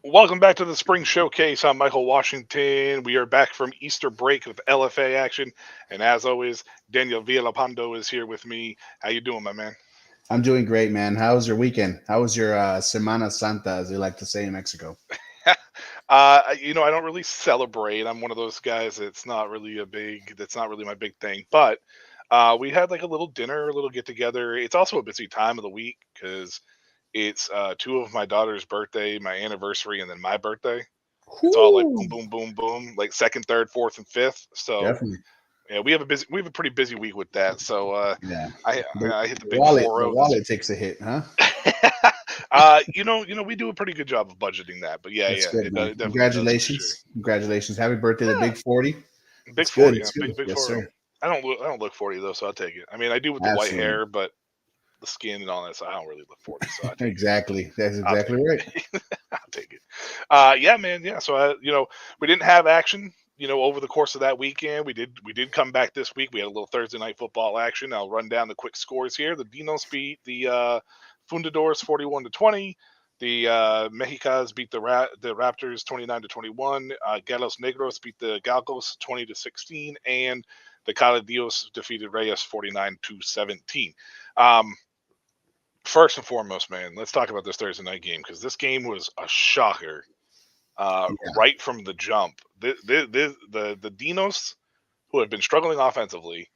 Welcome back to the Spring Showcase. I'm Michael Washington. We are back from Easter break with LFA action, and as always, Daniel Villalpando is here with me. How you doing, my man? I'm doing great, man. How was your weekend? How was your Semana Santa, as they like to say in Mexico? I don't really celebrate. I'm one of those guys that's not really my big thing. But we had like a little dinner, a little get together. It's also a busy time of the week because it's two of my daughter's birthday, my anniversary, and then my birthday. It's all like boom, Whoo! boom, boom, boom, like second, third, fourth, and fifth. So Definitely. yeah, we have a pretty busy week with that. So Yeah. I The, I hit the the big wallet, four the zero this. wallet takes a hit, huh? We do a pretty good job of budgeting that. But yeah, That's yeah, good, man. it definitely does for sure. Congratulations. Congratulations. Happy birthday to Yeah, Big 40. big It's good. 40, yeah, It's good. big Yes, 40. sir. I don't look 40 though, so I'll take it. I mean, I do with the white Absolutely. hair, but the skin and all that, so I don't really look 40. So I take it. Exactly. That's I'll exactly take right. it. I'll take it. Yeah, man. Yeah. So we didn't have action. Over the course of that weekend, we did come back this week. We had a little Thursday night football action. I'll run down the quick scores here. The Dinos beat the Fundadores 41-20. The Mexicas beat the Raptors 29-21. Galos Negros beat the Galgos 20-16, and the Caladios defeated Reyes 49-17. Um, First and foremost, man, let's talk about this Thursday night game because this game was a shocker Yeah. right from the jump. The Dinos, who had been struggling offensively.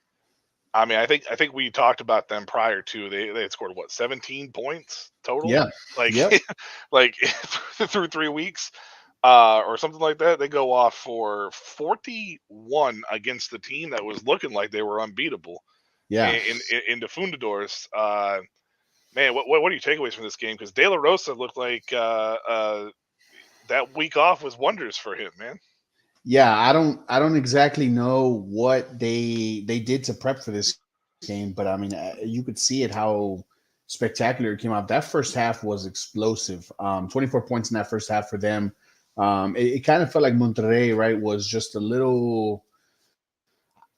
I mean, I think we talked about them prior to they had scored what 17 points total, Yeah. like Yep. like through 3 weeks or something like that. They go off for 41 against the team that was looking like they were unbeatable Yeah. in the Fundadores. Man, what are your takeaways from this game? Because De La Rosa looked like that week off was wonders for him, man. Yeah. I don't exactly know what they did to prep for this game, but I mean, you could see it how spectacular it came out. That first half was explosive. 24 points in that first half for them. It kind of felt like Monterrey, right, was just a little,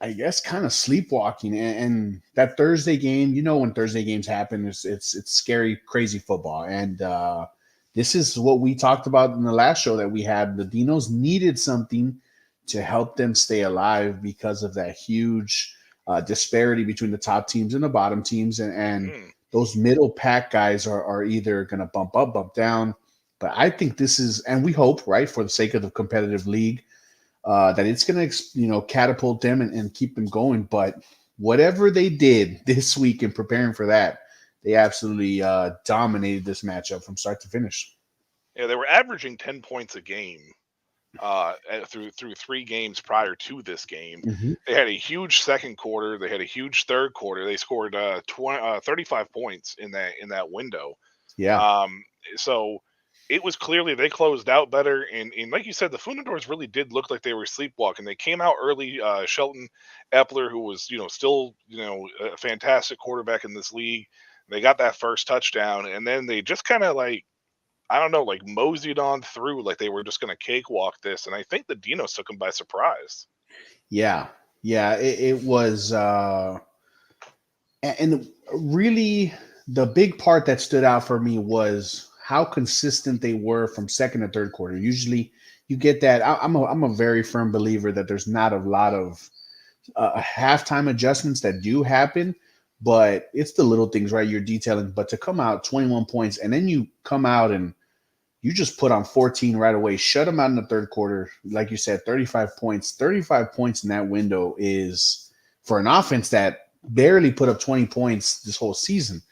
I guess, kind of sleepwalking. And that Thursday game, when Thursday games happen, it's scary, crazy football. And this is what we talked about in the last show that we had. The Dinos needed something to help them stay alive because of that huge disparity between the top teams and the bottom teams. And Mm. those middle pack guys are either going to bump up, bump down. But I think this is, and we hope, right, for the sake of the competitive league, that it's going to, catapult them and keep them going. But whatever they did this week in preparing for that, they absolutely dominated this matchup from start to finish. Yeah, they were averaging 10 points a game through 3 games prior to this game. Hmm. They had a huge second quarter. They had a huge third quarter. They scored 35 points in that window. Yeah. Um, so it was clearly they closed out better. And like you said, the Fundadors really did look like they were sleepwalking. They came out early. Shelton Epler, who was still a fantastic quarterback in this league, they got that first touchdown, and then they just kind of like I don't know, like moseyed on through like they were just going to cakewalk this. And I think the Dinos took them by surprise. Yeah. Yeah. It was, and really the big part that stood out for me was how consistent they were from second to third quarter. Usually you get that. I'm a very firm believer that there's not a lot of halftime adjustments that do happen, but it's the little things, right? You're detailing, but to come out 21 points and then you come out and you just put on 14 right away, shut them out in the third quarter. Like you said, 35 points. 35 points in that window is for an offense that barely put up 20 points this whole season.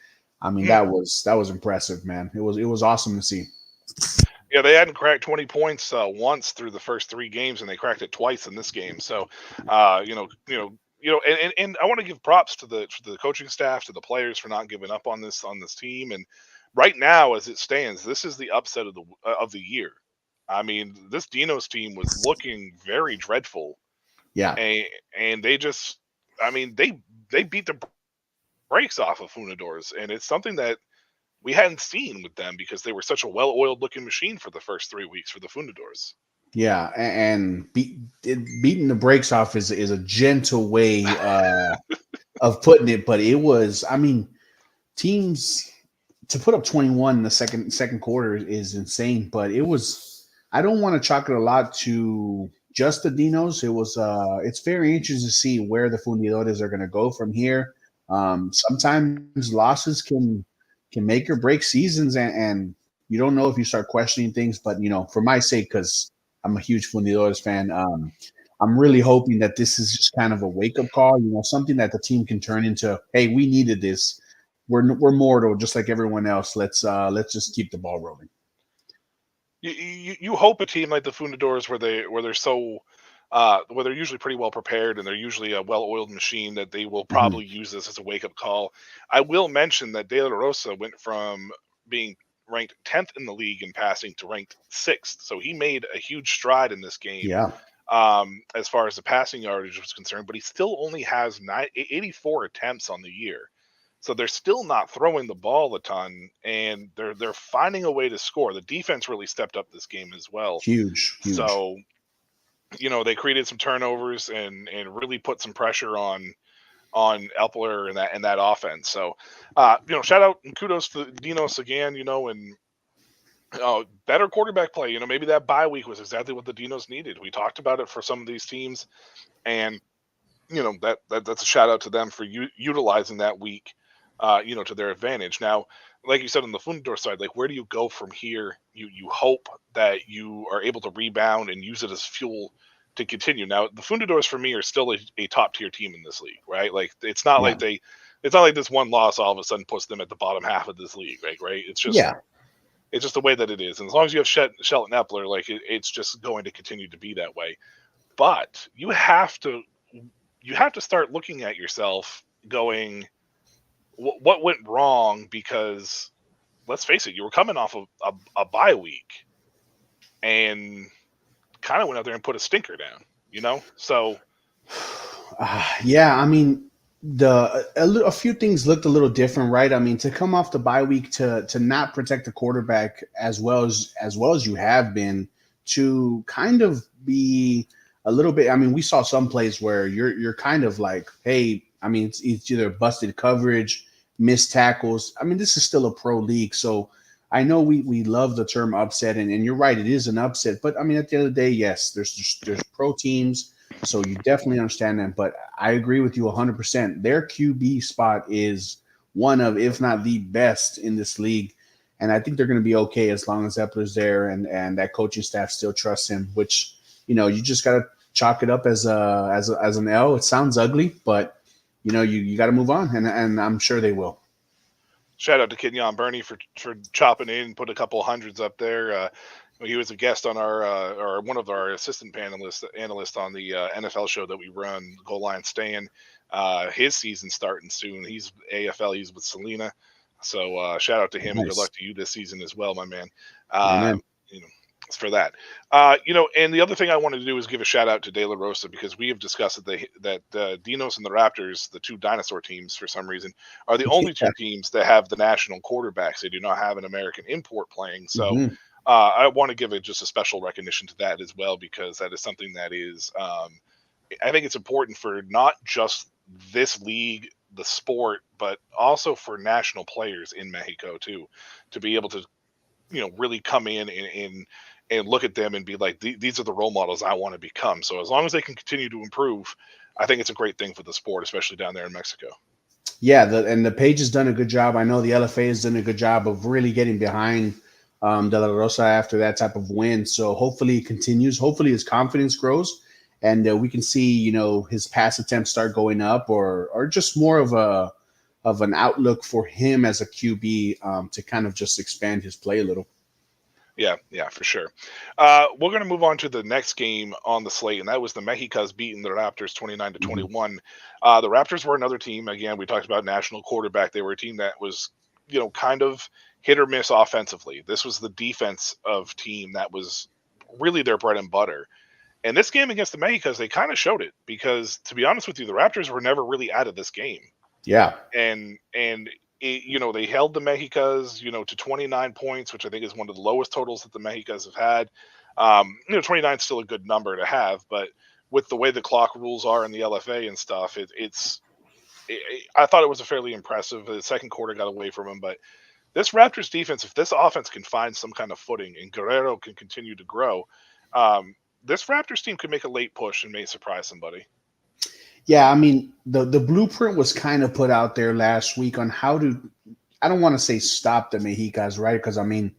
I mean, Mm. that was impressive, man. It was awesome to see. Yeah, they hadn't cracked 20 points once through the first 3 games, and they cracked it twice in this game. So, and I want to give props to the coaching staff, to the players for not giving up on this team. And right now, as it stands, this is the upset of the year. I mean, this Dino's team was looking very dreadful, Yeah, and they just, I mean, they beat the brakes off of Funadors, and it's something that we hadn't seen with them because they were such a well-oiled looking machine for the first 3 weeks for the Fundadors. yeah, and beating the brakes off is a gentle way of putting it, but it was. I mean, teams to put up 21 in the second quarter is insane, but it was. I don't want to chalk it a lot to just the Dinos. It was. It's very interesting to see where the Fundidores are going to go from here. Sometimes losses can make or break seasons, and you don't know if you start questioning things. But for my sake, because I'm a huge Fundidores fan, I'm really hoping that this is just kind of a wake up call. Something that the team can turn into. Hey, we needed this. We're mortal, just like everyone else. Let's just keep the ball rolling. You hope a team like the Fundadors, where they're so where they're usually pretty well prepared and they're usually a well-oiled machine, that they will Mhm. probably use this as a wake-up call. I will mention that De La Rosa went from being ranked 10th in the league in passing to ranked 6th, so he made a huge stride in this game Yeah, as far as the passing yardage was concerned. But he still only has 84 attempts on the year. So they're still not throwing the ball a ton, and they're finding a way to score. The defense really stepped up this game as well. huge, huge. So they created some turnovers and really put some pressure on Epler and that offense. So shout out and kudos to Dinos again. And better quarterback play. Maybe that bye week was exactly what the Dinos needed. We talked about it for some of these teams, and that's a shout out to them for utilizing that week, to their advantage. Now, like you said on the Fundador side, like, where do you go from here? You hope that you are able to rebound and use it as fuel to continue. Now, the Fundadors for me are still a top tier team in this league, right? Like, Yeah, it's not like this one loss all of a sudden puts them at the bottom half of this league, right? yeah, It's just the way that it is, and as long as you have Shelton Epler, like, it's just going to continue to be that way. But you have to start looking at yourself going, what went wrong? Because let's face it, you were coming off of a bye week and kind of went out there and put a stinker down. So yeah. I mean, a few things looked a little different, right? I mean, to come off the bye week to not protect the quarterback as well as you have been, to kind of be a little bit. I mean, we saw some plays where you're kind of like, hey, I mean, it's either busted coverage, missed tackles. I mean, this is still a pro league, so I know we love the term upset, and you're right, it is an upset. But I mean, at the end of the day, yes, there's pro teams, so you definitely understand that. But I agree with you 100%. Their QB spot is one of, if not the best in this league, and I think they're going to be okay as long as Epler's there and that coaching staff still trusts him. Which you just got to chalk it up as an L. It sounds ugly, but you got to move on, and I'm sure they will. shout out to Kenyon Burney for chopping in, put a couple hundreds up there. He was a guest on our or one of our assistant analysts on the NFL show that we run, Goal Line Stand. His season's starting soon. He's AFL. He's with Selena. So shout out to him, and good Nice, luck to you this season as well, my man. amen. You know, it's for that. And the other thing I wanted to do is give a shout out to De La Rosa, because we have discussed that Dinos and the Raptors, the two dinosaur teams, for some reason, are the only two teams that have the national quarterbacks. They do not have an American import playing. So Hmm. I want to give just a special recognition to that as well, because that is something that is, I think it's important for not just this league, the sport, but also for national players in Mexico too, to be able to really come in and look at them and be like, these are the role models I want to become. So as long as they can continue to improve, I think it's a great thing for the sport, especially down there in Mexico. Yeah, and the page has done a good job. I know the LFA has done a good job of really getting behind De La Rosa after that type of win. So hopefully it continues. Hopefully his confidence grows, and we can see his pass attempts start going up, or just more of of an outlook for him as a QB, to kind of just expand his play a little. Yeah, yeah, for sure. We're going to move on to the next game on the slate, and that was the Mexicas beating the Raptors 29 to Hmm. 21. The Raptors were another team. Again, we talked about national quarterback. They were a team that was, kind of hit or miss offensively. This was the defense of team that was really their bread and butter. And this game against the Mexicas, they kind of showed it because, to be honest with you, the Raptors were never really out of this game. Yeah. And they held the Mexicas, to 29 points, which I think is one of the lowest totals that the Mexicas have had. 29 is still a good number to have, but with the way the clock rules are in the LFA and stuff, I thought it was a fairly impressive. The second quarter got away from them, but this Raptors defense, if this offense can find some kind of footing and Guerrero can continue to grow, um, this Raptors team could make a late push and may surprise somebody. Yeah, I mean, the blueprint was kind of put out there last week on how to, I don't want to say stop the Mexicas, right? Because I mean,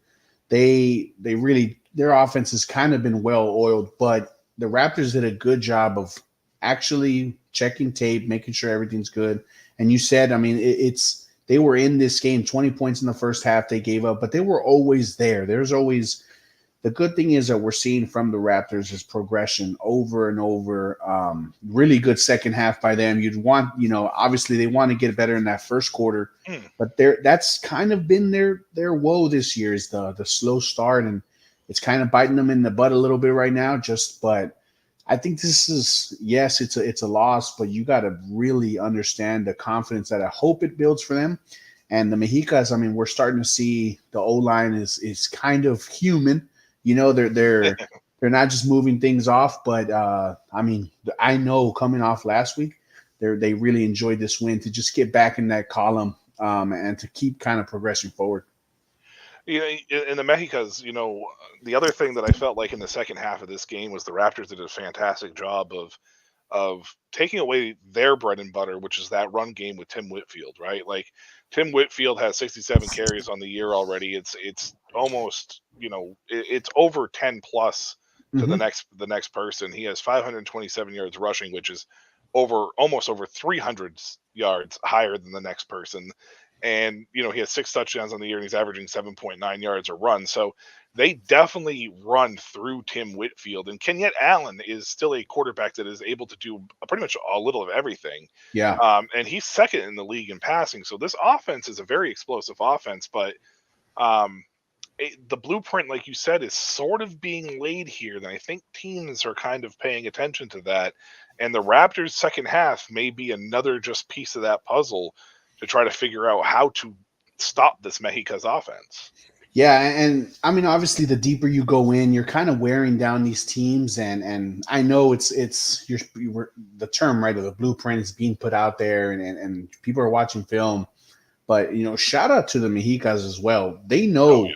they really, their offense has kind of been well oiled, but the Raptors did a good job of actually checking tape, making sure everything's good. And you said, I mean, it's they were in this game, 20 points in the first half they gave up, but they were always there. There's always, the good thing is that we're seeing from the Raptors is progression over and over. Really good second half by them. You'd want, obviously they want to get better in that first quarter, Hmm. but that's kind of been their woe this year is the slow start, and it's kind of biting them in the butt a little bit right now. But I think this is, yes, it's a loss, but you got to really understand the confidence that I hope it builds for them. And the Mexicas, I mean, we're starting to see the O line is kind of human. They're not just moving things off, but I mean, I know coming off last week, they really enjoyed this win to just get back in that column, and to keep kind of progressing forward. In the Mexicas, the other thing that I felt like in the second half of this game was the Raptors did a fantastic job of taking away their bread and butter, which is that run game with Tim Whitfield, right? Like Tim Whitfield has 67 carries on the year already. It's almost, it's over 10 plus to the Hmm. next person. He has 527 yards rushing, which is almost over 300 yards higher than the next person. And he has 6 touchdowns on the year, and he's averaging 7.9 yards a run. So they definitely run through Tim Whitfield, and Kenyette Allen is still a quarterback that is able to do pretty much a little of everything. Yeah. And he's second in the league in passing. So this offense is a very explosive offense, but um, the blueprint, like you said, is sort of being laid here. And I think teams are kind of paying attention to that. And the Raptors' second half may be another just piece of that puzzle to try to figure out how to stop this Mexica's offense. Yeah, and I mean, obviously, the deeper you go in, you're kind of wearing down these teams, and I know the term, right, of the blueprint is being put out there, and people are watching film, but shout out to the Mexicas as well. They Oh know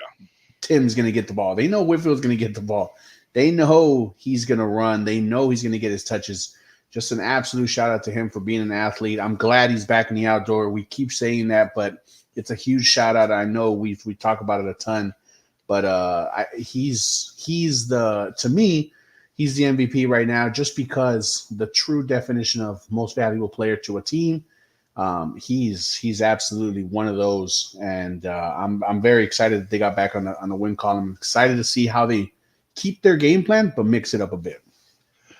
Tim's going to get the ball. They know Whitfield's going to get the ball. They know he's going to run. They know he's going to get his touches. Just an absolute shout out to him for being an athlete. I'm glad he's back in the outdoor. We keep saying that, but it's a huge shout out. I know we talk about it a ton, but he's the, to me, he's the MVP right now, just because the true definition of most valuable player to a team. He's absolutely one of those, and I'm very excited that they got back on the win column. Excited to see how they keep their game plan, but mix it up a bit.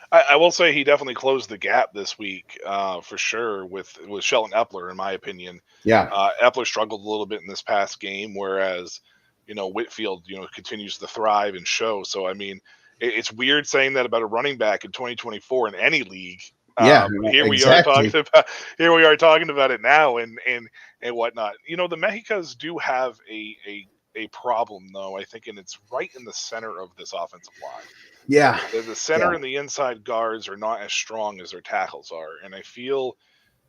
I will say he definitely closed the gap this week, for sure, with Sheldon Epler, in my opinion. Yeah, Epler struggled a little bit in this past game, whereas Whitfield continues to thrive and show. So I mean, it's weird saying that about a running back in 2024 in any league. yeah, But here we are talking exactly. about it now, and whatnot. The Mexicas do have a problem though, I think, and it's right in the center of this offensive line. Yeah, The center yeah, and the inside guards are not as strong as their tackles are, and I feel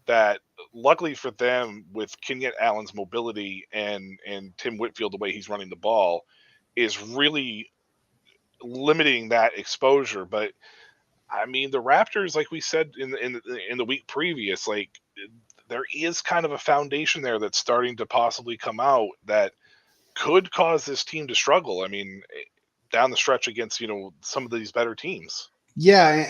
that luckily for them, with Kenyette Allen's mobility and Tim Whitfield, the way he's running the ball, is really limiting that exposure. But I mean, the Raptors, like we said in the week previous, like there is kind of a foundation there that's starting to possibly come out that could cause this team to struggle. I mean, down the stretch against some of these better teams. Yeah,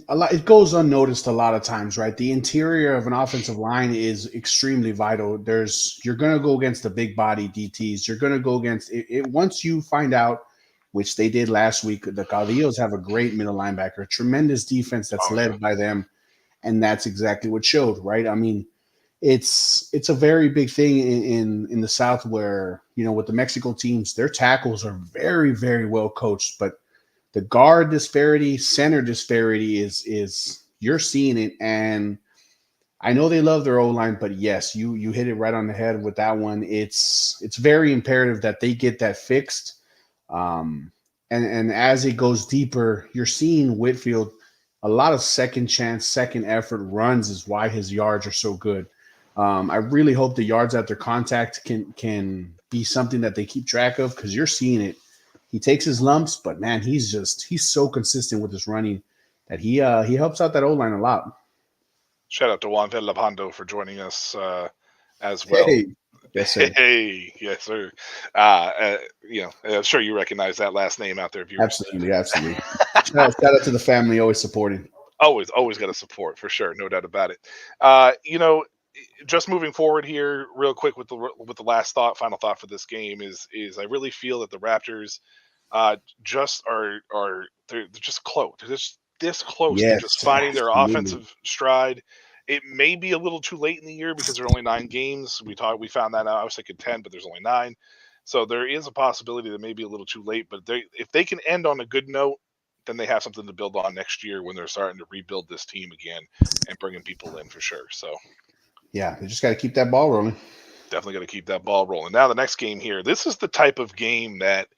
a lot it goes unnoticed a lot of times, right? The interior of an offensive line is extremely vital. You're going to go against the big body DTs. You're going to go against it once you find out, which they did last week. The Caudillos have a great middle linebacker, tremendous defense that's Oh yeah, led by them, and that's exactly what showed, right? I mean, it's a very big thing in the South where with the Mexico teams, their tackles are very very well coached, but the guard disparity, center disparity is you're seeing it, and I know they love their O line, but yes, you hit it right on the head with that one. It's very imperative that they get that fixed. Um, and as it goes deeper, you're seeing Whitfield a lot of second chance, second effort runs is why his yards are so good. I really hope the yards after contact can be something that they keep track of because you're seeing it. He takes his lumps, but man, he's so consistent with his running that he helps out that O line a lot. shout out to Juan Villalpando for joining us as well. Hey, yes sir, Hey, yes sir. I'm sure you recognize that last name out there, viewers. absolutely, absolutely. Shout out to the family always supporting. Always got to support for sure, no doubt about it. You know, just moving forward here, real quick with the last thought, final thought for this game is I really feel that the Raptors just they're just close. They're just this close to just Yes, finding their absolutely. offensive stride. It may be a little too late in the year because there are only 9 games. We found that out. I was thinking 10, but there's only 9. So there is a possibility that may be a little too late. But if they can end on a good note, then they have something to build on next year when they're starting to rebuild this team again and bringing people in for sure. So Yeah, they just got to keep that ball rolling. definitely got to keep that ball rolling. Now the next game here, this is the type of game that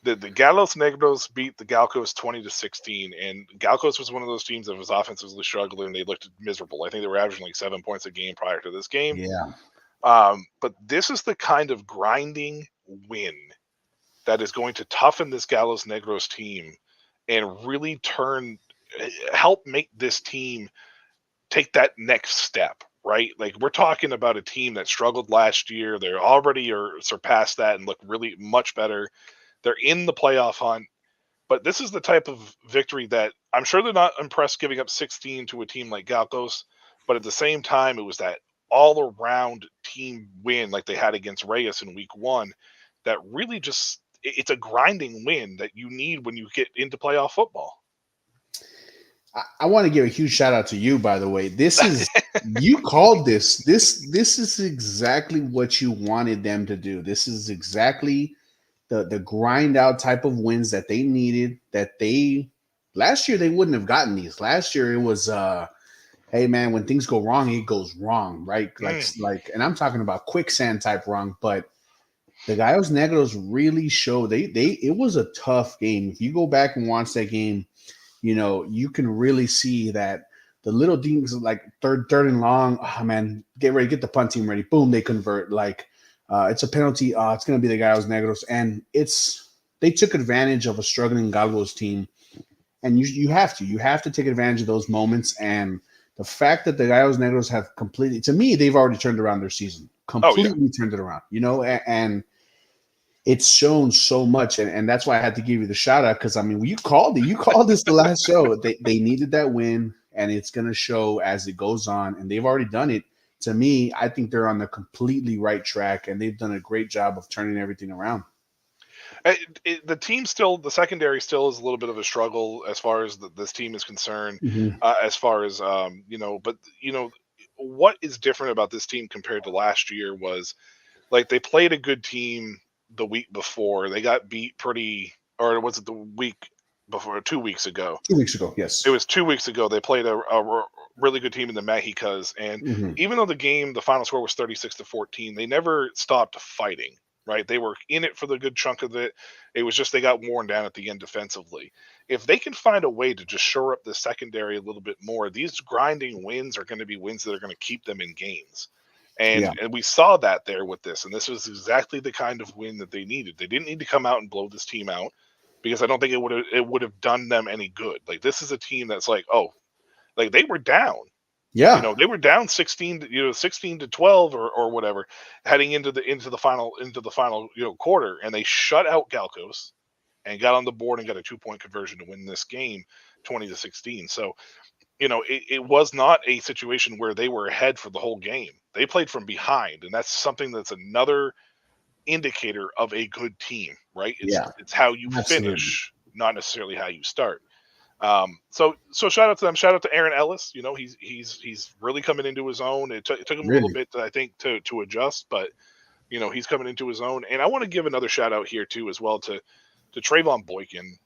the Galos Negros beat the Galcos 20-16, and Galcos was one of those teams that was offensively struggling. They looked miserable. I think they were averaging like 7 points a game prior to this game. Yeah. But this is the kind of grinding win that is going to toughen this Galos Negros team and really help make this team take that next step, right? Like we're talking about a team that struggled last year. They're already or surpassed that and look really much better. They're in the playoff hunt, but this is the type of victory that I'm sure they're not impressed giving up 16 to a team like Galcos, but at the same time, it was that all around team win like they had against Reyes in week 1 that really just it's a grinding win that you need when you get into playoff football. I want to give a huge shout out to you, by the way. This is you called this. This is exactly what you wanted them to do. This is exactly the grind out type of wins that they needed. That they last year they wouldn't have gotten these. Last year it was hey man, when things go wrong, it goes wrong, right? Mm. Like and I'm talking about quicksand type wrong, but the Gallos Negros really show they it was a tough game. If you go back and watch that game, you can really see that the little teams like third and long. Oh man, get ready, get the punt team ready. Boom, they convert. Like it's a penalty. It's gonna be the Gallos Negros, and they took advantage of a struggling Galgos team, and you have to take advantage of those moments. And the fact that the Gallos Negros have completely, to me, they've already turned around their season, Oh yeah. completely turned it around. And it's shown so much, and that's why I had to give you the shout out because I mean you called it. You called this the last show. They needed that win, and it's gonna show as it goes on, and they've already done it. To me, I think they're on the completely right track, and they've done a great job of turning everything around. The team still, the secondary still is a little bit of a struggle as far as this team is concerned. Mhm. As far as but what is different about this team compared to last year was like they played a good team the week before. They got beat pretty, or was it the week before? 2 weeks ago. 2 weeks ago, It yes. was 2 weeks ago. They played a really good team in the Mexicas, and Hmm. even though the final score was 36-14, they never stopped fighting. Right, they were in it for the good chunk of it. It was just they got worn down at the end defensively. If they can find a way to just shore up the secondary a little bit more, these grinding wins are going to be wins that are going to keep them in games. Yeah, And we saw that there with this, and this was exactly the kind of win that they needed. They didn't need to come out and blow this team out because I don't think it would have done them any good. Like this is a team that's like, oh, like they were down. yeah, They were down 16, 16-12 or whatever, heading into the final quarter, and they shut out Galcos and got on the board and got a 2-point conversion to win this game. 20-16. So, it was not a situation where they were ahead for the whole game. They played from behind, and that's something that's another indicator of a good team, right? It's Yeah, it's how you absolutely. finish, not necessarily how you start. So shout out to them. Shout out to Aaron Ellis. He's really coming into his own. It took him a little Really. bit, I think, to adjust, but he's coming into his own. And I want to give another shout out here too, as well, to Trayvon Boykin.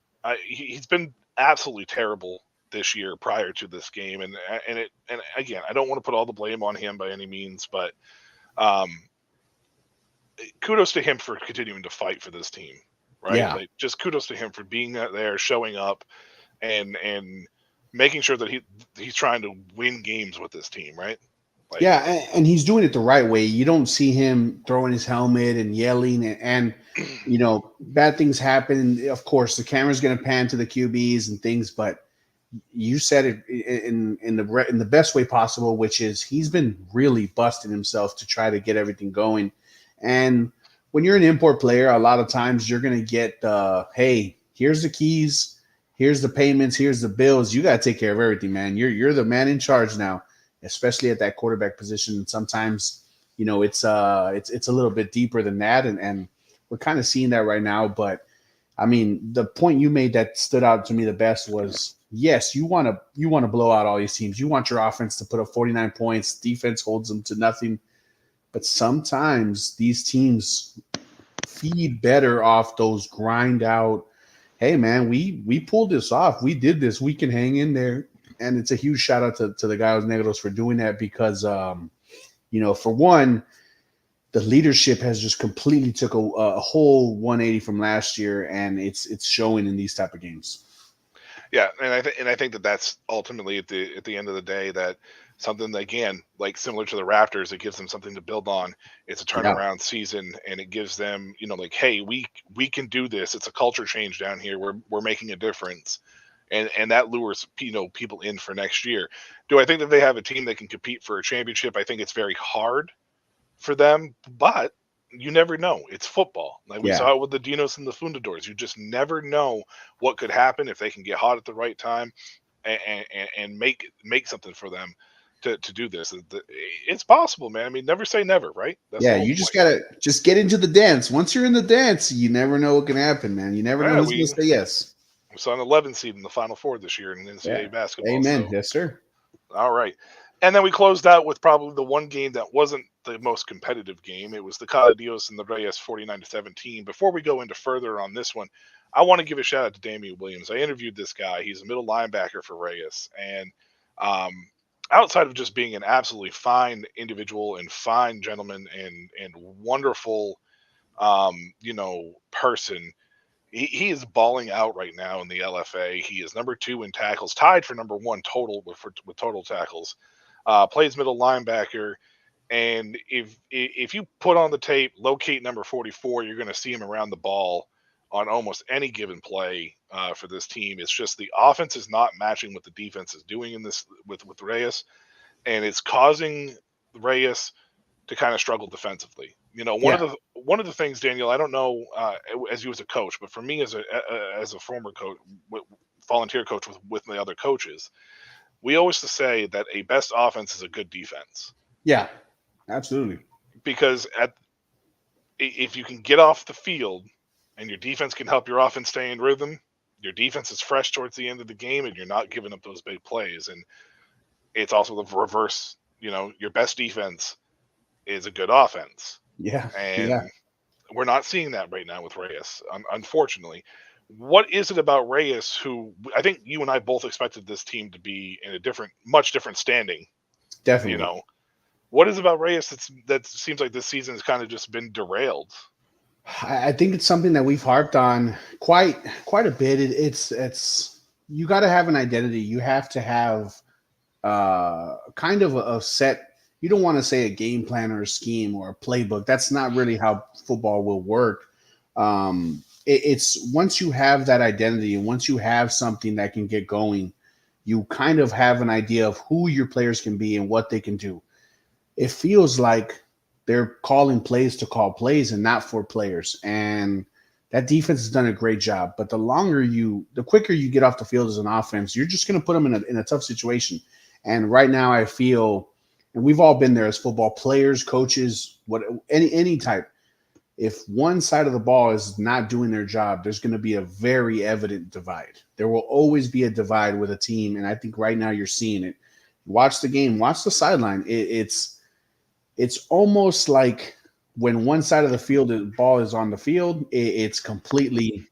He's been absolutely terrible this year prior to this game, and again, I don't want to put all the blame on him by any means, but um, kudos to him for continuing to fight for this team, right? Yeah. Like, just kudos to him for being out there, showing up, and making sure that he's trying to win games with this team, right? Like, Yeah, and he's doing it the right way. You don't see him throwing his helmet and yelling, and bad things happen. Of course, the camera's going to pan to the QBs and things, but you said it in the best way possible, which is he's been really busting himself to try to get everything going. And when you're an import player, a lot of times you're going to get hey, here's the keys, here's the payments, here's the bills. You got to take care of everything, man. You're the man in charge now, especially at that quarterback position. And sometimes it's a little bit deeper than that, and we're kind of seeing that right now. But I mean, the point you made that stood out to me the best was, yes, you want to blow out all these teams. You want your offense to put up 49 points, defense holds them to nothing. But sometimes these teams feed better off those grind out. Hey man, we pulled this off. We did this. We can hang in there. And it's a huge shout out to the Gallos Negros for doing that because for one, the leadership has just completely took a whole 180 from last year, and it's showing in these type of games. yeah, and I think that that's ultimately at the end of the day that something that, again, like similar to the Raptors, it gives them something to build on. It's a Yeah, turnaround season, and it gives them, like, hey, we can do this. It's a culture change down here. We're making a difference, and that lures people in for next year. Do I think that they have a team that can compete for a championship? I think it's very hard for them, but you never know. It's football. Like we yeah, saw it with the Dinos and the Fundadors. You just never know what could happen if they can get hot at the right time and make something for them to do this. It's possible, man. I mean, never say never, right? That's the yeah. whole You just point. gotta just get into the dance. Once you're in the dance, you never know what can happen, man. You never know Yeah, who's we gonna say yes. saw an 11 seed in the Final Four this year in Yeah. NCAA basketball. Amen. So, Yes, sir. all right. And then we closed out with probably the one game that wasn't the most competitive game. It was the Caladios and the Reyes 49-17. Before we go into further on this one, I want to give a shout out to Damian Williams. I interviewed this guy. He's a middle linebacker for Reyes. And um, outside of just being an absolutely fine individual and fine gentleman and wonderful, person, he is balling out right now in the LFA. He is number 2 in tackles, tied for number 1 total with total tackles. Plays middle linebacker, and if you put on the tape, locate number 44, you're going to see him around the ball on almost any given play for this team. It's just the offense is not matching what the defense is doing in this with Reyes, and it's causing Reyes to kind of struggle defensively. One of Yeah. the things, Daniel, I don't know as you as a coach, but for me as a former coach, volunteer coach with the other coaches, we always to say that a best offense is a good defense, Yeah. Absolutely. because if you can get off the field and your defense can help your offense stay in rhythm, your defense is fresh towards the end of the game, and you're not giving up those big plays. And it's also the reverse. Your best defense is a good offense, Yeah. and Yeah. we're not seeing that right now with Reyes, unfortunately. What is it about Reyes, who I think you and I both expected this team to be in a much different standing? You Definitely. know, what is it about Reyes that seems like this season has kind of just been derailed? I think it's something that we've harped on quite a bit. It's you got to have an identity. You have to have kind of a set. You don't want to say a game plan or a scheme or a playbook. That's not really how football will work. It's once you have that identity and once you have something that can get going, you kind of have an idea of who your players can be and what they can do. It feels like they're calling plays to call plays and not for players. And that defense has done a great job. But the quicker you get off the field as an offense, you're just going to put them in a tough situation. And right now, I feel, and we've all been there as football players, coaches, any type. If one side of the ball is not doing their job, there's going to be a very evident divide. There will always be a divide with a team, and I think right now you're seeing it. Watch the game, watch the sideline. It's almost like when one side of the ball is on the field, it's completely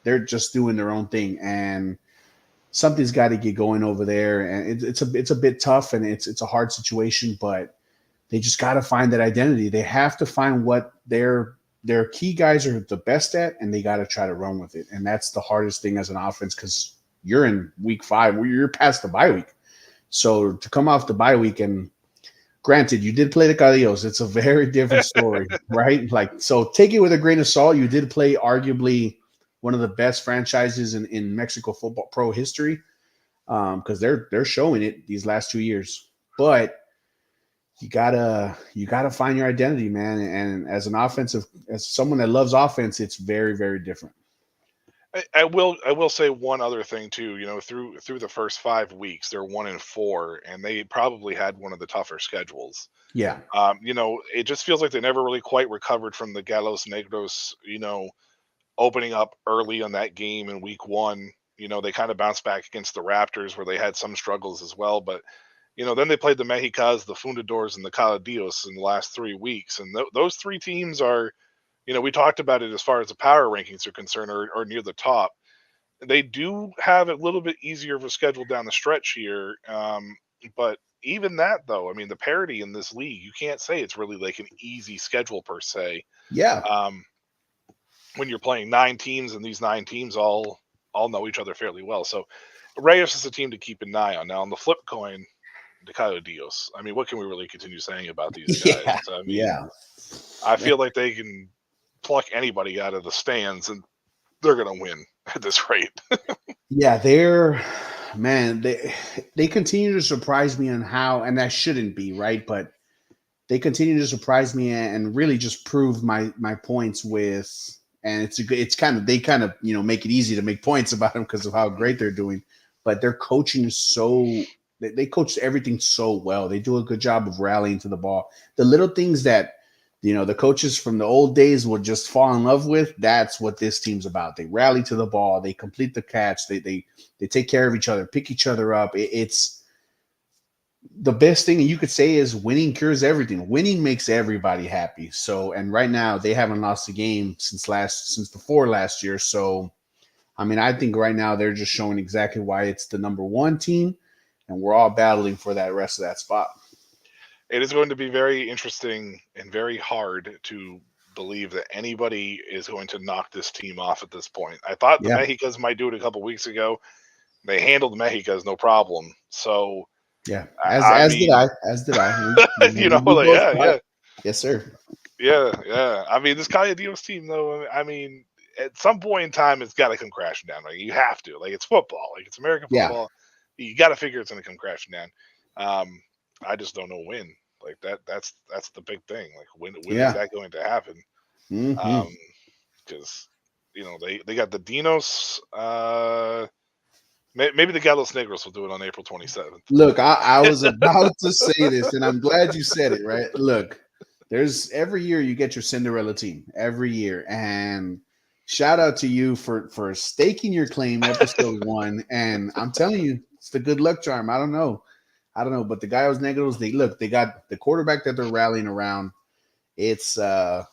they're just doing their own thing, and something's got to get going over there. And it's a bit tough, and it's a hard situation, but they just got to find that identity. They have to find what their key guys are the best at, and they got to try to run with it. And that's the hardest thing as an offense because you're in week 5, where you're past the bye week. So to come off the bye week, and granted, you did play the Carillos, it's a very different story, right? Like, so take it with a grain of salt. You did play arguably one of the best franchises in Mexico football pro history, because they're showing it these last 2 years. But you gotta find your identity, man. And as someone that loves offense, it's very, very different. I will say one other thing too. Through the first 5 weeks, they're 1-4, and they probably had one of the tougher schedules. Yeah, It just feels like they never really quite recovered from the Galos Negros. Opening up early on that game in week 1. They kind of bounced back against the Raptors, where they had some struggles as well, but then they played the Mexicas, the Fundadores, and the Caladios in the last 3 weeks, and those three teams are. We talked about it as far as the power rankings are concerned, or near the top. They do have a little bit easier of a schedule down the stretch here. But even that, though, I mean, the parity in this league, you can't say it's really like an easy schedule per se. yeah, Um, when you're playing 9 teams, and these 9 teams all know each other fairly well. So Reyes is a team to keep an eye on. Now, on the flip coin, the Cayo Dios. I mean, what can we really continue saying about these guys? yeah, I mean, yeah, I feel like they can pluck anybody out of the stands, and they're going to win at this rate. yeah. They're man. They continue to surprise me on how, and that shouldn't be right, but they continue to surprise me and really just prove my points with. And it's kind of they kind of make it easy to make points about them because of how great they're doing, but their coaching is so they coach everything so well. They do a good job of rallying to the ball. The little things that the coaches from the old days would just fall in love with. That's what this team's about. They rally to the ball. They complete the catch. They take care of each other, pick each other up. It's the best thing you could say is winning cures everything. Winning makes everybody happy. So, and right now they haven't lost a game since before last year. So, I mean, I think right now they're just showing exactly why it's the number 1 team, and we're all battling for that rest of that spot. It is going to be very interesting and very hard to believe that anybody is going to knock this team off at this point. I thought the Yeah, Mexicas might do it a couple weeks ago. They handled the Mexicas no problem. So, yeah. I As did mean, I. As did I. We like, both yeah, thought, yeah, yes, sir. yeah. I mean, this Dios team, though, I mean, at some point in time, it's got to come crashing down. Like, you have to. Like, it's football. Like, it's American Yeah, football. You got to figure it's going to come crashing down. Um, I just don't know when. Like that's the big thing. Like when is yeah. that going to happen? Hmm. Because they got the Dinos. Maybe the Galos Negros will do it on April 27th. Look, I was about to say this, and I'm glad you said it. Right? Look, there's every year you get your Cinderella team every year, and shout out to you for staking your claim, episode 1. And I'm telling you, it's the good luck charm. I don't know, but the Gallos Negros, they got the quarterback that they're rallying around. It's those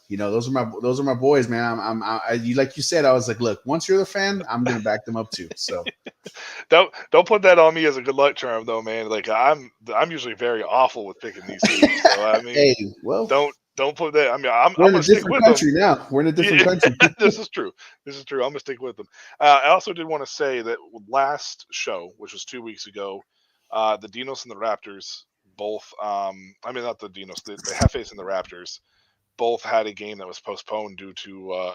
are my boys, man. You like you said, I was like, look, once you're the fan, I'm gonna back them up too. So Don't put that on me as a good luck charm, though, man. Like I'm usually very awful with picking these teams. So I mean, hey, well, don't put that. I mean, I'm we're I'm in a gonna stick different with them. country now. We're in a different Yeah, country. this is true. This is true. I'm gonna stick with them. I also did want to say that last show, which was 2 weeks ago, the Dinos and the Raptors both. I mean, not the Dinos, the Jefes and the Raptors both had a game that was postponed due to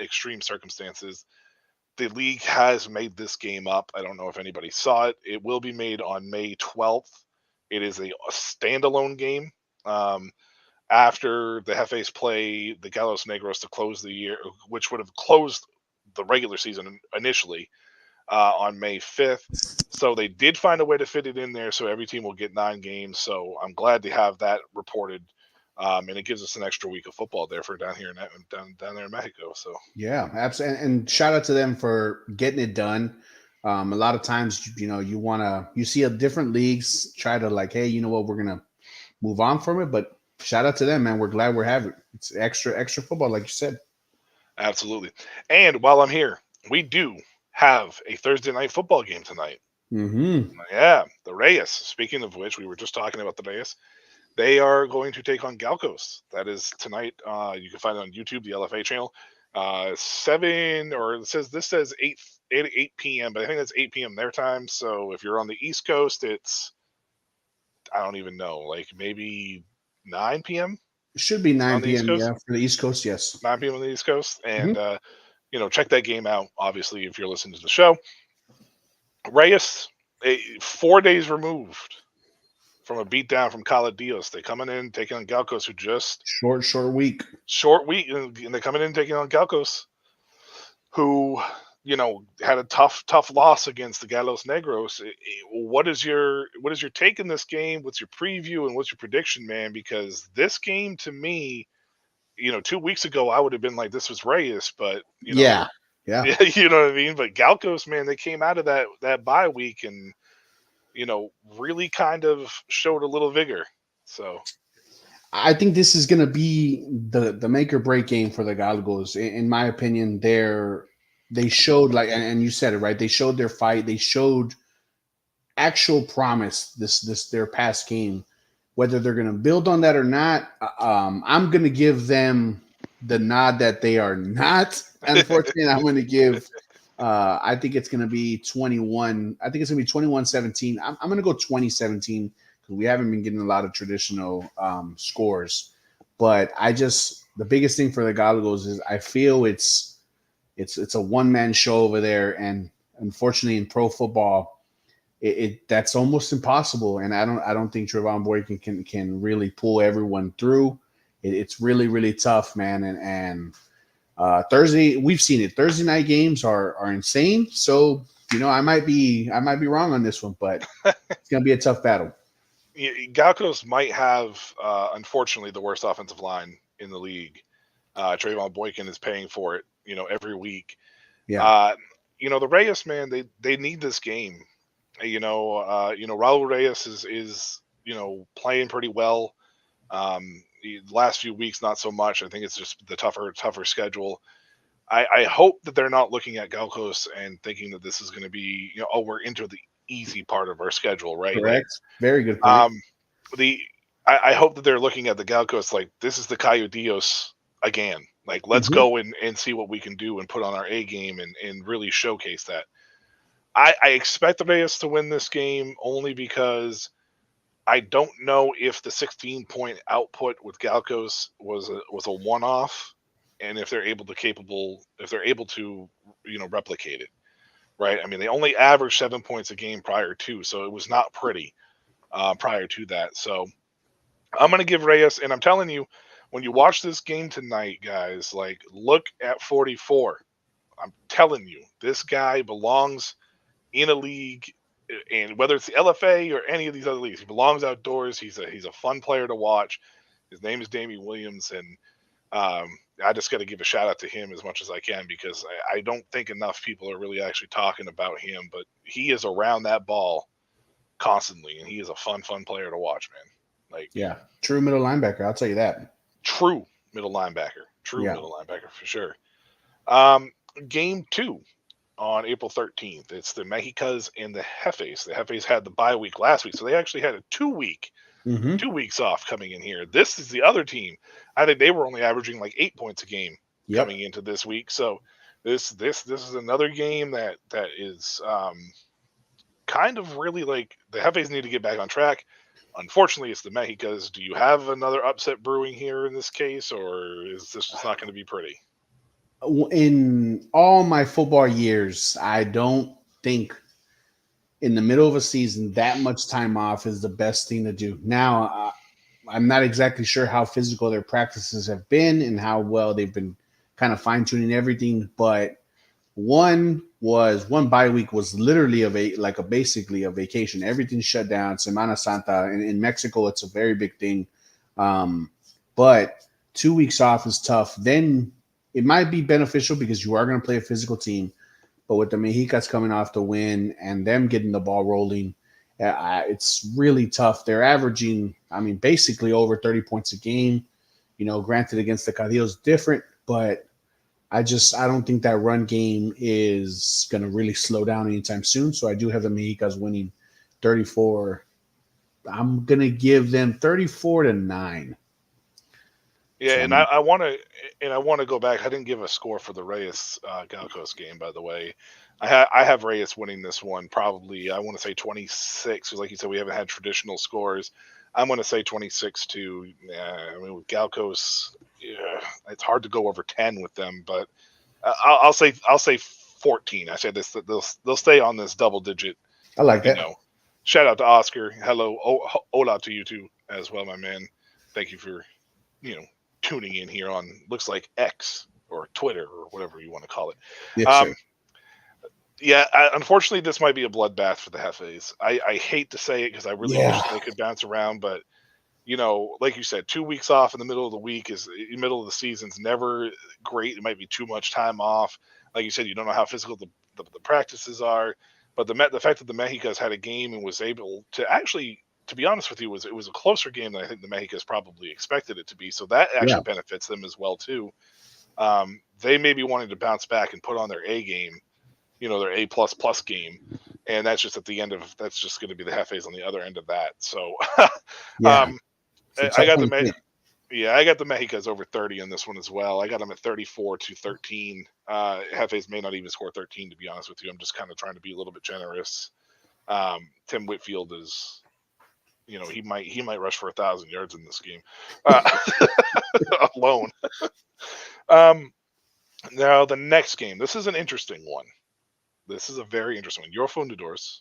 extreme circumstances. The league has made this game up. I don't know if anybody saw it. It will be made on May 12th. It is a standalone game. Um, after the Jefes play the Galos Negros to close the year, which would have closed the regular season initially on May 5th. So they did find a way to fit it in there, so every team will get 9 games. So I'm glad to have that reported, and it gives us an extra week of football there for down here in down there in Mexico. So Yeah, absolutely. And shout out to them for getting it done. A lot of times, you see a different leagues try to like, hey, you know what, we're gonna move on from it. But shout out to them, man. We're glad we're having it. It's extra football, like you said. absolutely. And while I'm here, we do have a Thursday night football game tonight. Mm-hmm. Yeah, the Reyes. Speaking of which, we were just talking about the Reyes. They are going to take on Galcos. That is tonight. You can find it on YouTube, the LFA channel. 7 or this says 8 p.m. But I think that's 8 p.m. their time. So if you're on the East Coast, it's I don't even know, like maybe 9 p.m. It should be on 9 the East p.m. Coast. Yeah, for the East Coast. Yes. 9 p.m. on the East Coast, Hmm. and check that game out. Obviously, if you're listening to the show, Reyes, 4 days removed from a beatdown from Cala Dios. They coming in taking on Galcos, who just Short week. short week, and they're coming in taking on Galcos, who had a tough loss against the Galos Negros. What is your take in this game? What's your preview and what's your prediction, man? Because this game to me, 2 weeks ago I would have been like this was Reyes, but Yeah. Yeah. you know what I mean. But Galcos, man, they came out of that bye week and really kind of showed a little vigor. So I think this is going to be the make or break game for the Galgos. In my opinion, they showed like, and you said it right. They showed their fight. They showed actual promise. This their past game. Whether they're going to build on that or not, I'm going to give them the nod that they are not. Unfortunately, I'm going to give. I think it's going to be 21. I think it's going to be 21-17. I'm going to go 2017 because we haven't been getting a lot of traditional scores. But the biggest thing for the Galgos is I feel it's a one man show over there, and unfortunately in pro football, that's almost impossible. And I don't think Trevon Boykin can really pull everyone through. It's really tough, man. And Thursday, we've seen it. Thursday night games are insane. So I might be wrong on this one, but it's gonna be a tough battle. Galcos might have, unfortunately, the worst offensive line in the league. Trayvon Boykin is paying for it, every week. Yeah. Uh, the Reyes, man, they need this game. Raul Reyes is playing pretty well. The last few weeks, not so much. I think it's just the tougher schedule. I hope that they're not looking at Galcos and thinking that this is going to be, we're into the easy part of our schedule, right? Like, Correct. Very good point. the I hope that they're looking at the Galcos like this is the Cayo Dios again. Like, let's Mhm. go and see what we can do and put on our A game and really showcase that. I expect the Reyes to win this game only because I don't know if the 16-point output with Galcos was a one off, and if they're able to replicate it, right? I mean, they only averaged 7 points a game prior to, so it was not pretty prior to that. So I'm gonna give Reyes, and I'm telling you, when you watch this game tonight, guys, like look at 44. I'm telling you, this guy belongs in a league, and whether it's the LFA or any of these other leagues, he belongs outdoors. He's a fun player to watch. His name is Damian Williams, and I just got to give a shout out to him as much as I can because I don't think enough people are really actually talking about him. But he is around that ball constantly, and he is a fun player to watch, man. Like Yeah. True middle linebacker. I'll tell you that. true middle linebacker, Yeah. for sure. Um, Game 2 on April 13th. It's the Mexicas and the Jefes. The Jefes had the bye week last week, so they actually had a 2 week, Mm-hmm. 2 weeks off coming in here. This is the other team. I think they were only averaging like 8 points a game Yep. coming into this week. So this is another game that is kind of really like the Jefes need to get back on track. Unfortunately, it's the Mexicas. Do you have another upset brewing here in this case, or is this just not going to be pretty? In all my football years, I don't think in the middle of a season that much time off is the best thing to do. Now, I'm not exactly sure how physical their practices have been and how well they've been kind of fine tuning everything. But one bye week was literally a basically a vacation. Everything shut down. Semana Santa in Mexico, it's a very big thing. Um, but 2 weeks off is tough. Then it might be beneficial because you are going to play a physical team. But with the Mexicas coming off the win and them getting the ball rolling, it's really tough. They're averaging, I mean, basically over 30 points a game. Granted against the Cadillos different, but I don't think that run game is going to really slow down anytime soon. So I do have the Mexicas winning 34. I'm going to give them 34-9. Yeah, So and I'm I want to go back. I didn't give a score for the Reyes Galcos game, by the way. I have Reyes winning this one probably. I want to say 26 because, like you said, we haven't had traditional scores. I'm going to say 26 to. I mean, with Galcos, yeah, it's hard to go over 10 with them, but I'll say 14. I said this they'll stay on this double digit. I like You that. know, shout out to Oscar. Hello, hola to you too as well, my man. Thank you for you know tuning in here on looks like X or Twitter or whatever you want to call it. Yes, Um, sir. yeah, unfortunately, this might be a bloodbath for the Hefes. I hate to say it because I really wish Yeah. they could bounce around, but like you said, 2 weeks off in the middle of the week is in the middle of the season's never great. It might be too much time off. Like you said, you don't know how physical the practices are, but the fact that the Mexicas had a game and was able to actually, to be honest with you, it was a closer game than I think the Mexicas probably expected it to be. So that Yeah. actually benefits them as well too. They may be wanting to bounce back and put on their A game, their A plus plus game, and that's just at the end of that's just going to be the Hefes on the other end of that. So, Yeah. um, It's a I tough got one the to pick. yeah, I got the Mexicas over 30 in this one as well. I got them at 34-13. Hefes may not even score 13, to be honest with you. I'm just kind of trying to be a little bit generous. Tim Whitfield is, he might rush for 1,000 yards in this game uh, alone. Um, Now the next game. This is an interesting one. This is a very interesting one. Your Fundadors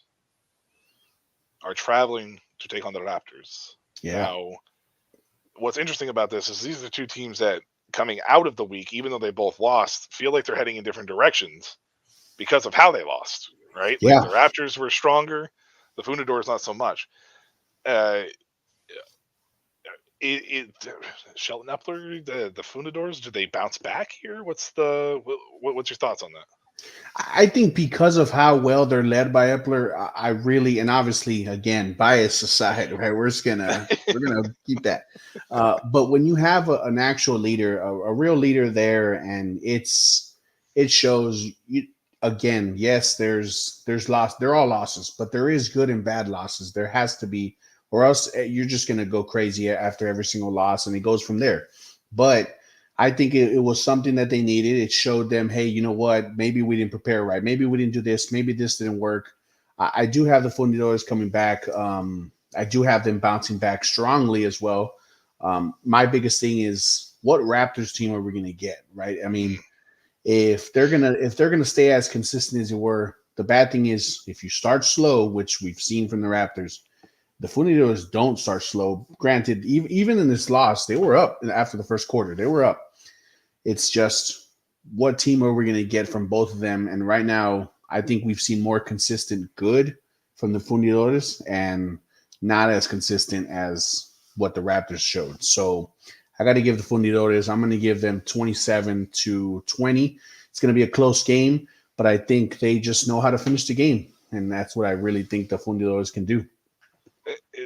are traveling to take on the Raptors. Yeah. Now, what's interesting about this is these are two teams that coming out of the week, even though they both lost, feel like they're heading in different directions because of how they lost, right? Like Yeah. the Raptors were stronger, the Fundadors not so much. Uh, Shelton Epler, the Fundadors, do they bounce back here? What's your thoughts on that? I think because of how well they're led by Epler, I really, and obviously, again, bias aside, right? We're gonna keep that. But when you have an actual leader, a real leader there, and it shows you again. Yes, there's loss. They're all losses, but there is good and bad losses. There has to be, or else you're just gonna go crazy after every single loss, and it goes from there. But I think it was something that they needed. It showed them, hey, you know what? Maybe we didn't prepare right. Maybe we didn't do this. Maybe this didn't work. I do have the Fundidores coming back. I do have them bouncing back strongly as well. My biggest thing is what Raptors team are we going to get, right? I mean, if they're gonna stay as consistent as they were, the bad thing is if you start slow, which we've seen from the Raptors, the Fundidores don't start slow. Granted, even in this loss, they were up after the first quarter. They were up. It's just what team are we going to get from both of them? And right now, I think we've seen more consistent good from the Fundidores and not as consistent as what the Raptors showed. So I got to give the Fundidores, I'm going to give them 27-20. It's going to be a close game, but I think they just know how to finish the game. And that's what I really think the Fundidores can do.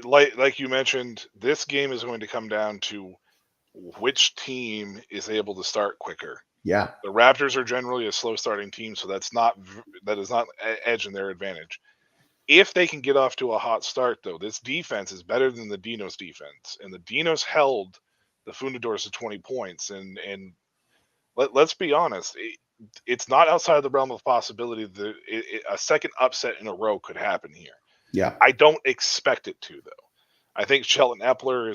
Like you mentioned, this game is going to come down to which team is able to start quicker. Yeah. The Raptors are generally a slow starting team, so that is not edge in their advantage. If they can get off to a hot start, though, this defense is better than the Dinos defense, and the Dinos held the Fundadors to 20 points. And let's be honest, it's not outside of the realm of possibility that a second upset in a row could happen here. Yeah. I don't expect it to, though. I think Shelton Epler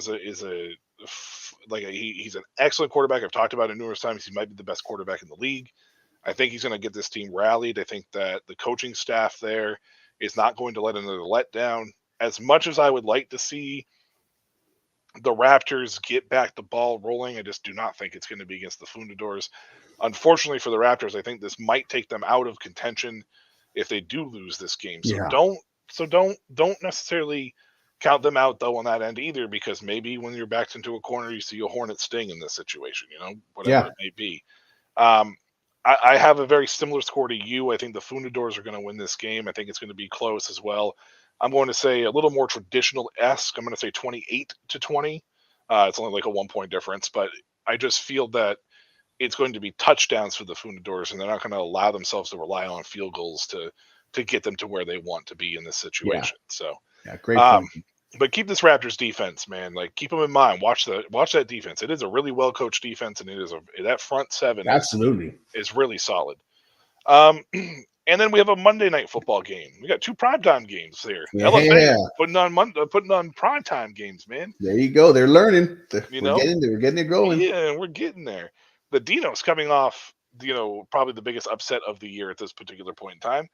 he's an excellent quarterback. I've talked about it numerous times. He might be the best quarterback in the league. I think he's going to get this team rallied. I think that the coaching staff there is not going to let another letdown. As much as I would like to see the Raptors get back the ball rolling. I just do not think it's going to be against the Fundadors. Unfortunately for the Raptors, I think this might take them out of contention if they do lose this game. So Yeah. don't necessarily count them out though on that end either, because maybe when you're backed into a corner, you see a hornet sting in this situation. Whatever Yeah. it may be. Um, I have a very similar score to you. I think the Fundadors are going to win this game. I think it's going to be close as well. I'm going to say a little more traditional esque. I'm going to say 28-20. It's only like a 1 point difference, but I just feel that it's going to be touchdowns for the Fundadors, and they're not going to allow themselves to rely on field goals to get them to where they want to be in this Yeah. situation. So, Yeah. Great um, point. but keep this Raptors defense, man. Like keep them in mind. Watch that defense. It is a really well coached defense, and that front seven Absolutely. is really solid. Um, and then we have a Monday night football game. We got two primetime games there. LFA Yeah. putting on primetime games, man. There you go. They're learning. You We're know, getting it going. yeah, we're getting there. The Dinos coming off, probably the biggest upset of the year at this particular point in time.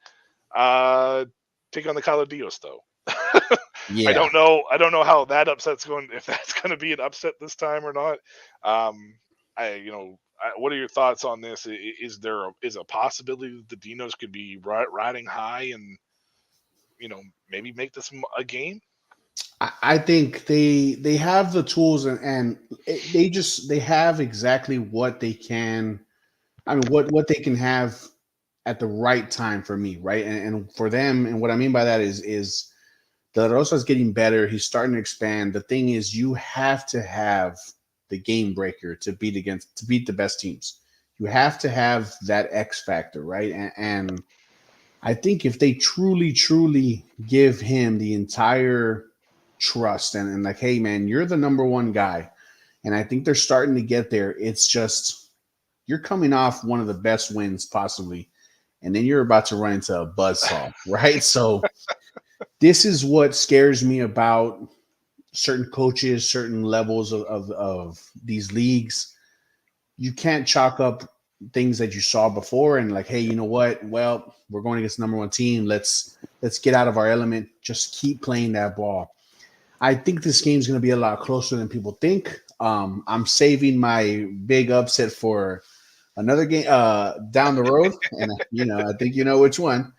Uh, take on the Caladios though. I Yeah. don't know. I don't know how that upset's going. If that's going to be an upset this time or not. Um, what are your thoughts on this? Is a possibility that the Dinos could be riding high and maybe make this a game? I think they have the tools, and they have exactly what they can. I mean, what they can have at the right time for me, right? And for them, and what I mean by that is De La Rosa's getting better. He's starting to expand. The thing is, you have to have the game breaker to beat the best teams. You have to have that X factor, right? And I think if they truly give him the entire trust, and like, hey man, you're the number one guy, and I think they're starting to get there. It's just you're coming off one of the best wins possibly, and then you're about to run into a buzzsaw, right? So this is what scares me about certain coaches, certain levels of these leagues. You can't chalk up things that you saw before and like, hey, you know what? Well, we're going against the number one team. Let's get out of our element. Just keep playing that ball. I think this game's going to be a lot closer than people think. I'm saving my big upset for another game down the road, and I think you know which one.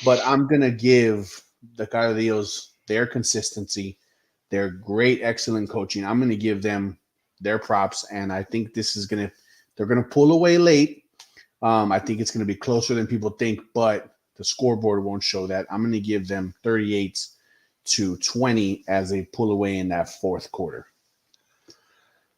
But I'm gonna give the Cardios their consistency, their great, excellent coaching. I'm gonna give them their props, and I think they're gonna pull away late. I think it's gonna be closer than people think, but the scoreboard won't show that. I'm gonna give them 38-20 as they pull away in that fourth quarter.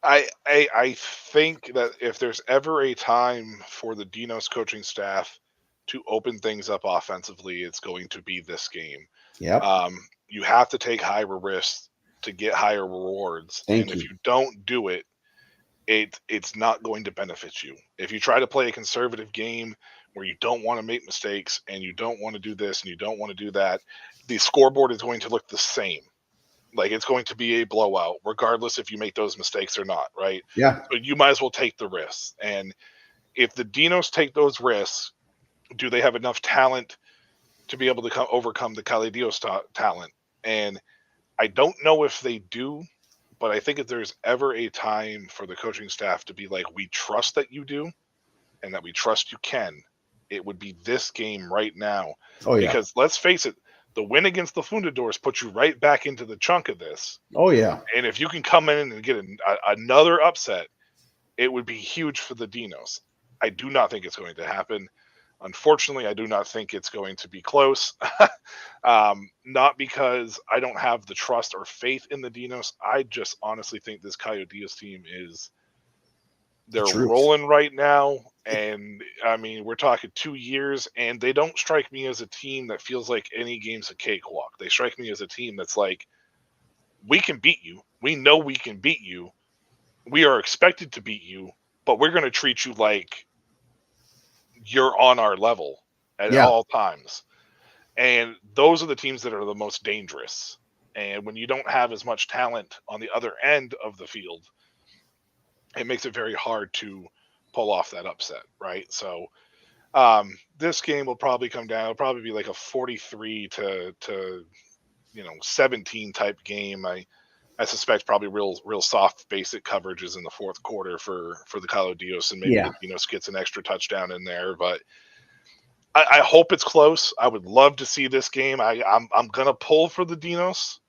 I think that if there's ever a time for the Dinos coaching staff to open things up offensively, it's going to be this game. Yep. You have to take higher risks to get higher rewards, and Thank if you. you don't do it, it's not going to benefit you. If you try to play a conservative game where you don't want to make mistakes and you don't want to do this and you don't want to do that, the scoreboard is going to look the same. Like it's going to be a blowout, regardless if you make those mistakes or not, right? Yeah. So you might as well take the risks. And if the Dinos take those risks, do they have enough talent to be able to overcome the Caladios talent? And I don't know if they do, but I think if there's ever a time for the coaching staff to be like, we trust that you do and that we trust you can, it would be this game right now. Oh yeah. Because let's face it, the win against the Fundadors puts you right back into the chunk of this. Oh yeah. And if you can come in and get another upset, it would be huge for the Dinos. I do not think it's going to happen. Unfortunately, I do not think it's going to be close. Not because I don't have the trust or faith in the Dinos. I just honestly think this Coyotes team The they're truth. rolling right now. And I mean, we're talking 2 years, and they don't strike me as a team that feels like any game's a cakewalk. They strike me as a team that's like, we can beat you. We know we can beat you. We are expected to beat you, but we're going to treat you like you're on our level at Yeah. all times. And those are the teams that are the most dangerous. And when you don't have as much talent on the other end of the field, it makes it very hard to pull off that upset, right? So this game will probably come down. It'll probably be like a 43 to 17 type game. I suspect probably real soft basic coverages in the fourth quarter for the Calo Dios, and maybe Yeah, the Dinos gets an extra touchdown in there. But I hope it's close. I would love to see this game. I'm gonna pull for the Dinos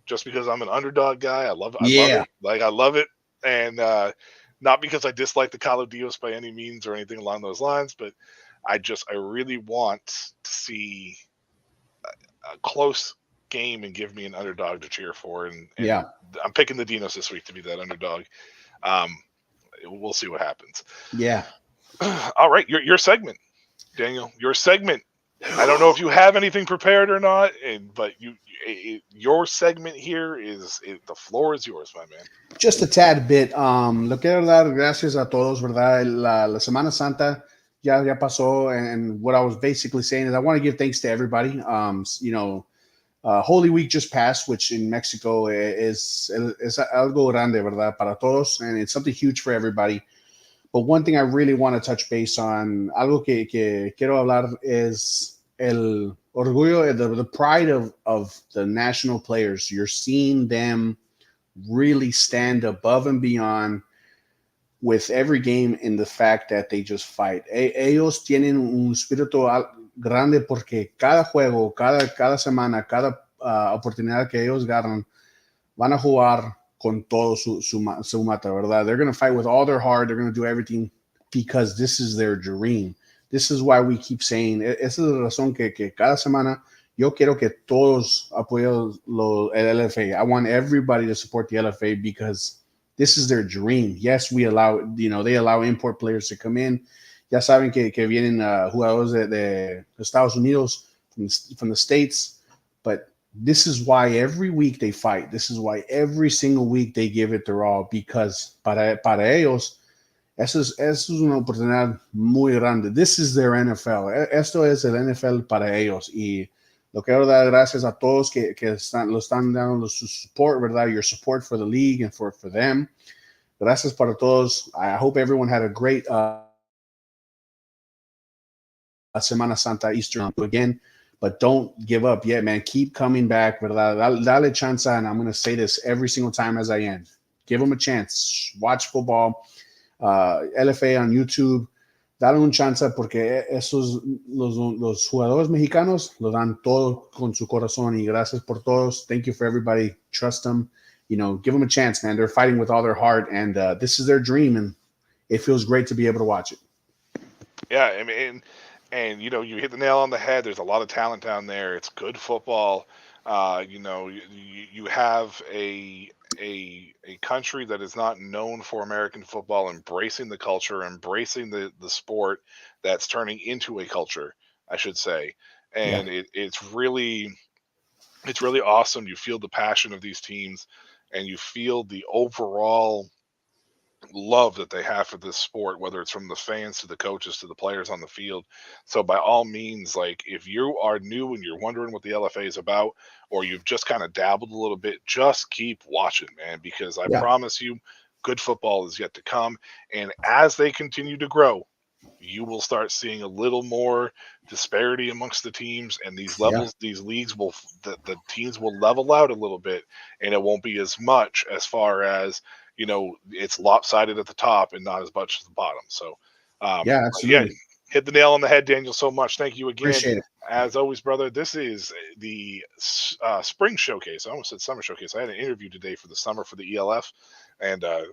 just because I'm an underdog guy. I love yeah, it. Like I love it, and not because I dislike the Calo Dios by any means or anything along those lines, but I really want to see a close game and give me an underdog to cheer for, and yeah, I'm picking the Dinos this week to be that underdog. Um, we'll see what happens. yeah. All right, your segment, Daniel. Your segment. I don't know if you have anything prepared or not, but your segment here the floor is yours, my man. Just a tad bit. Lo quiero dar gracias a todos, ¿verdad? La Semana Santa ya pasó, and what I was basically saying is I want to give thanks to everybody. Holy Week just passed, which in Mexico is algo grande, ¿verdad? Para todos, and it's something huge for everybody. But one thing I really want to touch base on, algo que quiero hablar, is el orgullo, the pride of the national players. You're seeing them really stand above and beyond with every game in the fact that they just fight. Ellos tienen un espíritu grande porque cada juego, cada semana, cada oportunidad que ellos ganan, van a jugar con todo su mata, ¿verdad? They're going to fight with all their heart. They're going to do everything because this is their dream. This is why we keep saying, esa es la razón que cada semana yo quiero que todos apoyen el LFA. I want everybody to support the LFA because this is their dream. Yes, we allow, they allow import players to come in. Ya saben que vienen jugadores de Estados Unidos, from the States, but this is why every week they fight. This is why every single week they give it their all, because para ellos, eso es una oportunidad muy grande. This is their NFL. Esto es el NFL para ellos. Y lo quiero dar gracias a todos que lo están dando su support, ¿verdad? Your support for the league and for them. Gracias para todos. I hope everyone had a great Semana Santa, Easter again. But don't give up yet, man. Keep coming back, ¿verdad? Dale chance, and I'm going to say this every single time as I end. Give them a chance. Watch football, LFA on YouTube. Dale un chance porque los jugadores mexicanos lo dan todo con su corazón, y gracias por todos. Thank you for everybody. Trust them. Give them a chance, man. They're fighting with all their heart, and this is their dream, and it feels great to be able to watch it. Yeah, I mean, and you hit the nail on the head. There's a lot of talent down there. It's good football. You have a country that is not known for American football embracing the culture, embracing the sport that's turning into a culture, I should say. Yeah, And it's really awesome. You feel the passion of these teams, and you feel the overall love that they have for this sport, whether it's from the fans to the coaches to the players on the field. So by all means, like if you are new and you're wondering what the LFA is about, or you've just kind of dabbled a little bit, just keep watching, man, because I yeah, promise you, good football is yet to come. And as they continue to grow, you will start seeing a little more disparity amongst the teams, and yeah, these leagues the teams will level out a little bit, and it won't be as much as far as it's lopsided at the top and not as much at the bottom. So yeah. yeah, Absolutely. hit the nail on the head, Daniel, so much. Thank you again. Appreciate it. As always, brother, this is the spring showcase. I almost said summer showcase. I had an interview today for the summer for the ELF, and I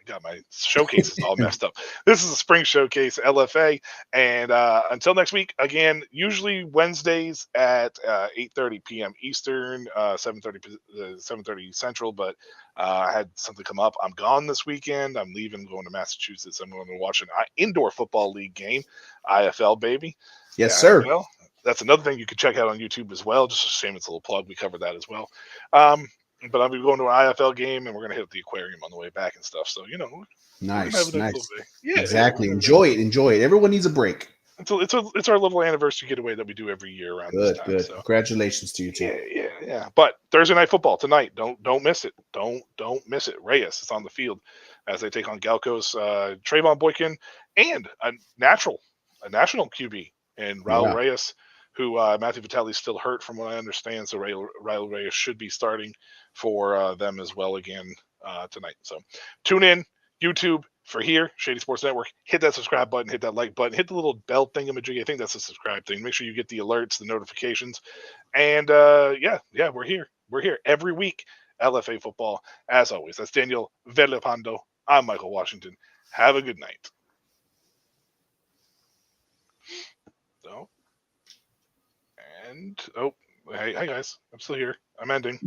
got my showcases all messed up. This is a spring showcase, LFA. And until next week, again, usually Wednesdays at 8:30 p.m. Eastern, 7:30 Central. But I had something come up. I'm gone this weekend. I'm leaving, going to Massachusetts. I'm going to watch an indoor football league game, IFL, baby. Yes, Yeah, sir. that's another thing you can check out on YouTube as well. Just a shameless little plug. We covered that as well. Um, but I'll be going to an IFL game, and we're gonna hit the aquarium on the way back and stuff. So we're gonna have Nice, a nice little nice. day. Yeah, we're Exactly. gonna have a nice Enjoy little it. Enjoy it. Everyone needs a break. it's our little anniversary getaway that we do every year around this Good, time. good. So Congratulations to you too. yeah. But Thursday night football tonight. Don't miss it. Don't miss it. Reyes is on the field as they take on Galco's Trayvon Boykin and a national QB and Raul Yeah. Reyes. who Matthew Vitelli's still hurt from what I understand. So Riley Reyes should be starting for them as well again tonight. So tune in, YouTube for here, Shady Sports Network. Hit that subscribe button, hit that like button, hit the little bell thingamajig. I think that's the subscribe thing. Make sure you get the alerts, the notifications. And yeah, we're here. We're here every week. LFA football, as always. That's Daniel Villalpando. I'm Michael Washington. Have a good night. So, and hey guys, I'm still here. I'm ending.